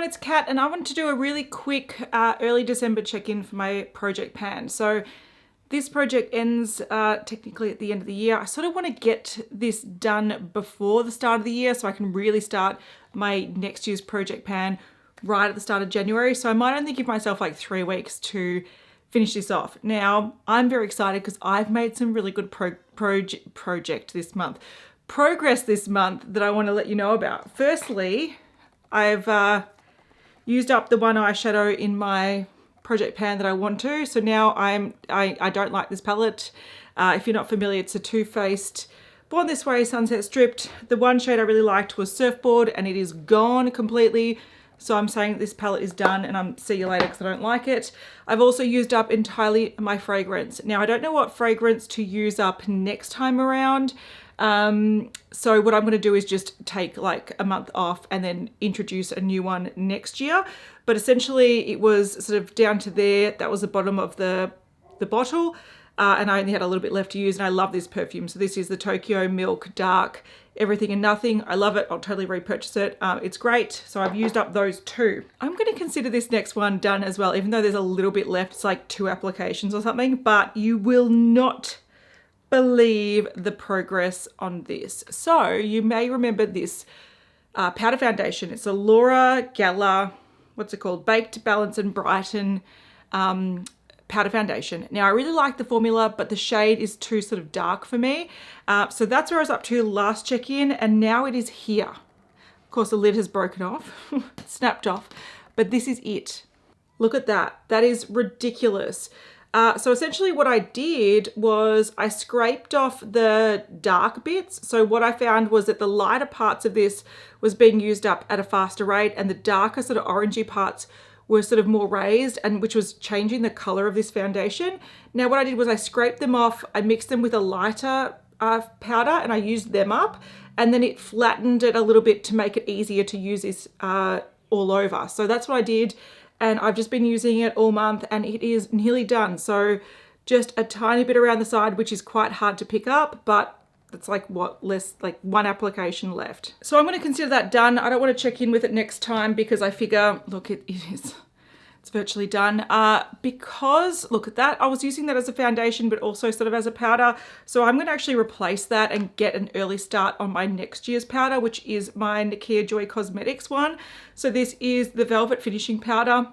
it's Kat, and I want to do a really quick early December check-in for my project pan. So this project ends technically at the end of the year. I sort of want to get this done before the start of the year so I can really start my next year's project pan right at the start of January. So I might only give myself like 3 weeks to finish this off. Now, I'm very excited because I've made some really good progress this month that I want to let you know about. Firstly, I've used up the one eyeshadow in my project pan that I want to. So now I don't like this palette. If you're not familiar, it's a Too Faced Born This Way Sunset Stripped. The one shade I really liked was Surfboard, and it is gone completely. So I'm saying this palette is done, and I'm see you later because I don't like it. I've also used up entirely my fragrance. Now I don't know what fragrance to use up next time around. So what I'm going to do is just take like a month off and then introduce a new one next year. But essentially it was sort of down to there. That was the bottom of the bottle. And I only had a little bit left to use, and I love this perfume. So this is the Tokyo Milk Dark Everything and Nothing. I love it. I'll totally repurchase it. It's great. So I've used up those 2. I'm going to consider this next one done as well, even though there's a little bit left. It's like 2 applications or something, but you will not believe the progress on this. So you may remember this powder foundation. It's a Laura Geller, what's it called? Baked, Balance and Brighten powder foundation. Now I really like the formula, but the shade is too sort of dark for me. So that's where I was up to last check-in, and now it is here. Of course the lid has broken off, snapped off, but this is it. Look at that. That is ridiculous. So essentially what I did was I scraped off the dark bits. So what I found was that the lighter parts of this was being used up at a faster rate, and the darker sort of orangey parts were sort of more raised, and which was changing the color of this foundation. Now what I did was I scraped them off, I mixed them with a lighter powder, and I used them up, and then it flattened it a little bit to make it easier to use this all over. So that's what I did, and I've just been using it all month, and it is nearly done. So just a tiny bit around the side, which is quite hard to pick up, but it's like what, less like 1 application left. So I'm going to consider that done. I don't want to check in with it next time because I figure, look, it's virtually done. Because look at that, I was using that as a foundation, but also sort of as a powder. So I'm going to actually replace that and get an early start on my next year's powder, which is my Nikkia Joy Cosmetics one. So this is the Velvet Finishing Powder.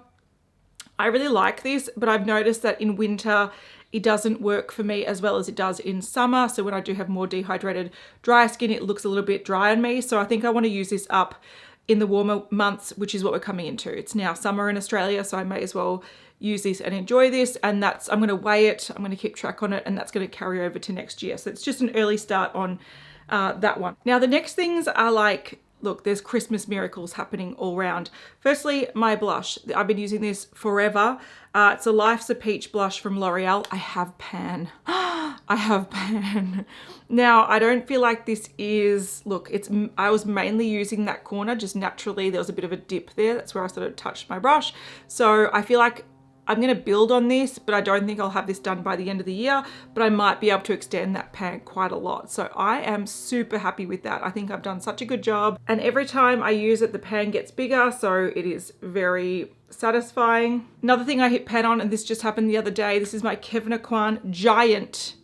I really like this, but I've noticed that in winter, it doesn't work for me as well as it does in summer. So when I do have more dehydrated, dry skin, it looks a little bit dry on me. So I think I want to use this up in the warmer months, which is what we're coming into. It's now summer in Australia, so I may as well use this and enjoy this. And I'm going to weigh it, I'm going to keep track on it, and that's going to carry over to next year. So it's just an early start on that one. Now the next things are like, look, there's Christmas miracles happening all around. Firstly, my blush. I've been using this forever. It's a Life's a Peach blush from L'Oreal. I have pan. I have pan. Now, I don't feel like this is, look, I was mainly using that corner just naturally. There was a bit of a dip there. That's where I sort of touched my brush. So I feel like I'm going to build on this, but I don't think I'll have this done by the end of the year, but I might be able to extend that pan quite a lot. So I am super happy with that. I think I've done such a good job. And every time I use it, the pan gets bigger. So it is very satisfying. Another thing I hit pan on, and this just happened the other day, this is my Kevyn Aucoin giant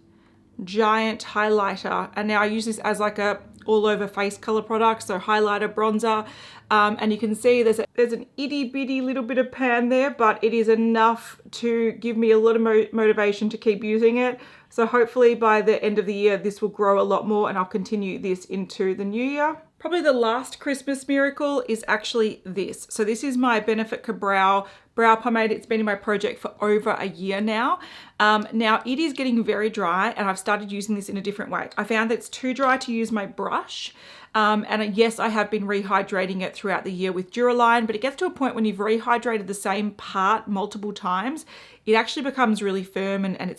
highlighter. And now I use this as like a all over face color product. So highlighter, bronzer. And you can see there's an itty bitty little bit of pan there, but it is enough to give me a lot of motivation to keep using it. So hopefully by the end of the year, this will grow a lot more, and I'll continue this into the new year. Probably the last Christmas miracle is actually this. So this is my Benefit Kabrow brow pomade. It's been in my project for over a year now. Now it is getting very dry, and I've started using this in a different way. I found that it's too dry to use my brush. And yes, I have been rehydrating it throughout the year with Duraline, but it gets to a point when you've rehydrated the same part multiple times, it actually becomes really firm, and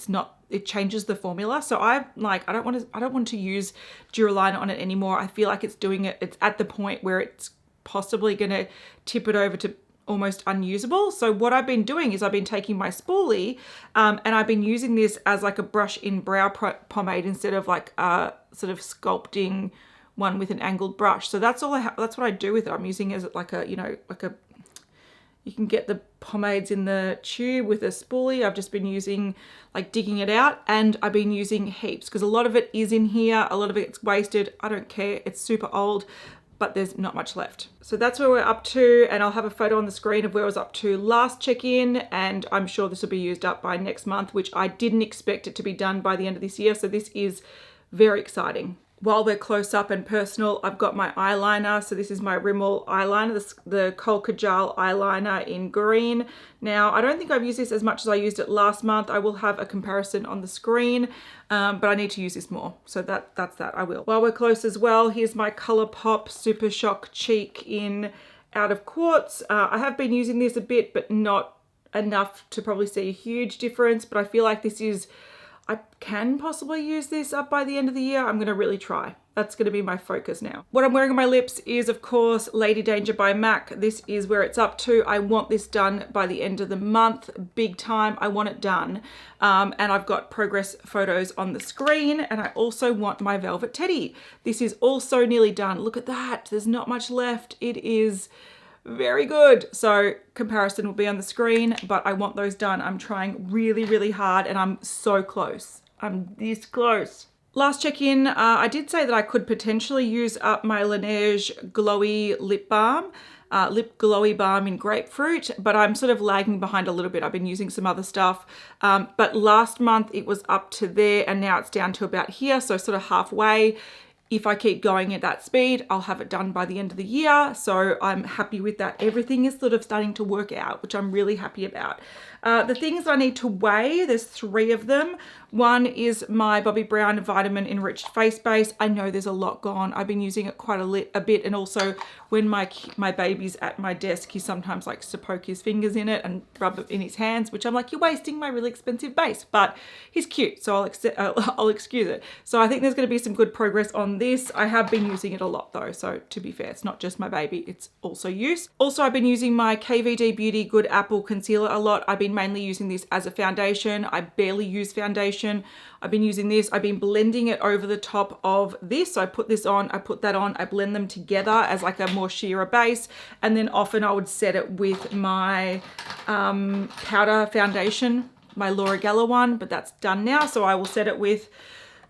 it changes the formula. So I don't want to use Duraline on it anymore. I feel like it's at the point where it's possibly going to tip it over to almost unusable. So what I've been doing is I've been taking my spoolie and I've been using this as like a brush in brow pomade instead of like a sort of sculpting one with an angled brush. So that's all that's what I do with it. I'm using it as like a, like a You can get the pomades in the tube with a spoolie. I've just been using, like digging it out, and I've been using heaps because a lot of it is in here. A lot of it's wasted. I don't care. It's super old, but there's not much left. So that's where we're up to, and I'll have a photo on the screen of where I was up to last check-in, and I'm sure this will be used up by next month, which I didn't expect it to be done by the end of this year. So this is very exciting. While we're close up and personal, I've got my eyeliner. So this is my Rimmel eyeliner, the Kohl Kajal eyeliner in green. Now, I don't think I've used this as much as I used it last month. I will have a comparison on the screen, but I need to use this more. So that's that, I will. While we're close as well, here's my Colourpop Super Shock Cheek in out of Quartz. I have been using this a bit, but not enough to probably see a huge difference, but I feel like this is, I can possibly use this up by the end of the year. I'm going to really try. That's going to be my focus now. What I'm wearing on my lips is, of course, Lady Danger by MAC. This is where it's up to. I want this done by the end of the month. Big time. I want it done. And I've got progress photos on the screen. And I also want my Velvet Teddy. This is also nearly done. Look at that. There's not much left. It is very good. So comparison will be on the screen, but I want those done. I'm trying really, really hard, and I'm so close. I'm this close. Last check-in, I did say that I could potentially use up my Lineage Glowy lip balm, lip glowy balm in Grapefruit, but I'm sort of lagging behind a little bit. I've been using some other stuff, but last month it was up to there, and now it's down to about here, so sort of halfway. If I keep going at that speed, I'll have it done by the end of the year. So I'm happy with that. Everything is sort of starting to work out, which I'm really happy about. The things I need to weigh, there's 3 of them. One is my Bobbi Brown Vitamin Enriched Face Base. I know there's a lot gone. I've been using it quite a bit. And also when my baby's at my desk, he sometimes likes to poke his fingers in it and rub it in his hands, which I'm like, you're wasting my really expensive base. But he's cute, so I'll excuse it. So I think there's going to be some good progress on this. I have been using it a lot though. So to be fair, it's not just my baby, it's also use. Also, I've been using my KVD Beauty Good Apple Concealer a lot. I've been mainly using this as a foundation. I barely use foundation. I've been using this. I've been blending it over the top of this. So I put this on, I put that on, I blend them together as like a more sheerer base. And then often I would set it with my powder foundation, my Laura Geller one, but that's done now. So I will set it with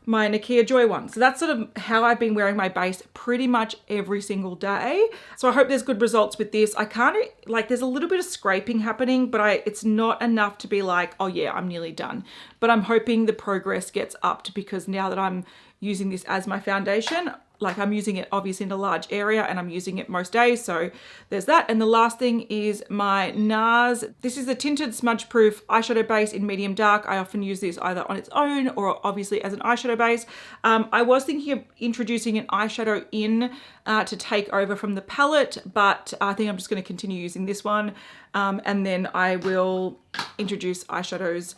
my Nikkia Joy one. So that's sort of how I've been wearing my base pretty much every single day. So I hope there's good results with this. I can't, like, there's a little bit of scraping happening, but it's not enough to be like, oh yeah, I'm nearly done. But I'm hoping the progress gets upped, because now that I'm using this as my foundation, like I'm using it obviously in a large area and I'm using it most days. So there's that. And the last thing is my NARS. This is a tinted smudge proof eyeshadow base in medium dark. I often use this either on its own or obviously as an eyeshadow base. I was thinking of introducing an eyeshadow in to take over from the palette, but I think I'm just going to continue using this one. And then I will introduce eyeshadows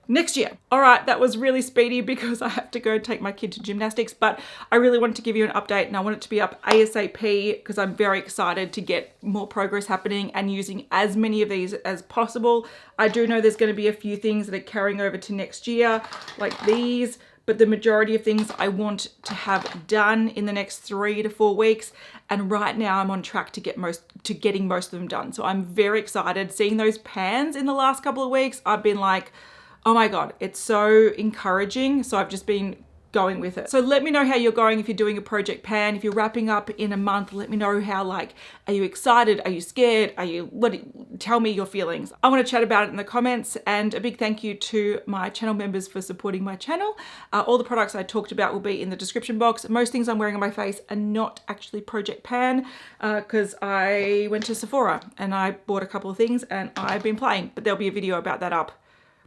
next year. All right, that was really speedy because I have to go take my kid to gymnastics, but I really wanted to give you an update, and I want it to be up ASAP because I'm very excited to get more progress happening and using as many of these as possible. I do know there's going to be a few things that are carrying over to next year, like these, but the majority of things I want to have done in the next 3 to 4 weeks. And right now I'm on track to getting most of them done. So I'm very excited. Seeing those pans in the last couple of weeks, I've been like, oh my God, it's so encouraging. So I've just been going with it. So let me know how you're going if you're doing a project pan. If you're wrapping up in a month, let me know how, like, are you excited? Are you scared? Tell me your feelings. I want to chat about it in the comments, and a big thank you to my channel members for supporting my channel. All the products I talked about will be in the description box. Most things I'm wearing on my face are not actually project pan because I went to Sephora and I bought a couple of things and I've been playing, but there'll be a video about that up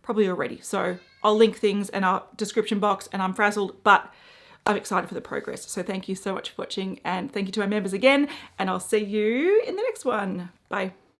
probably already. So I'll link things in our description box, and I'm frazzled, but I'm excited for the progress. So thank you so much for watching, and thank you to my members again, and I'll see you in the next one. Bye.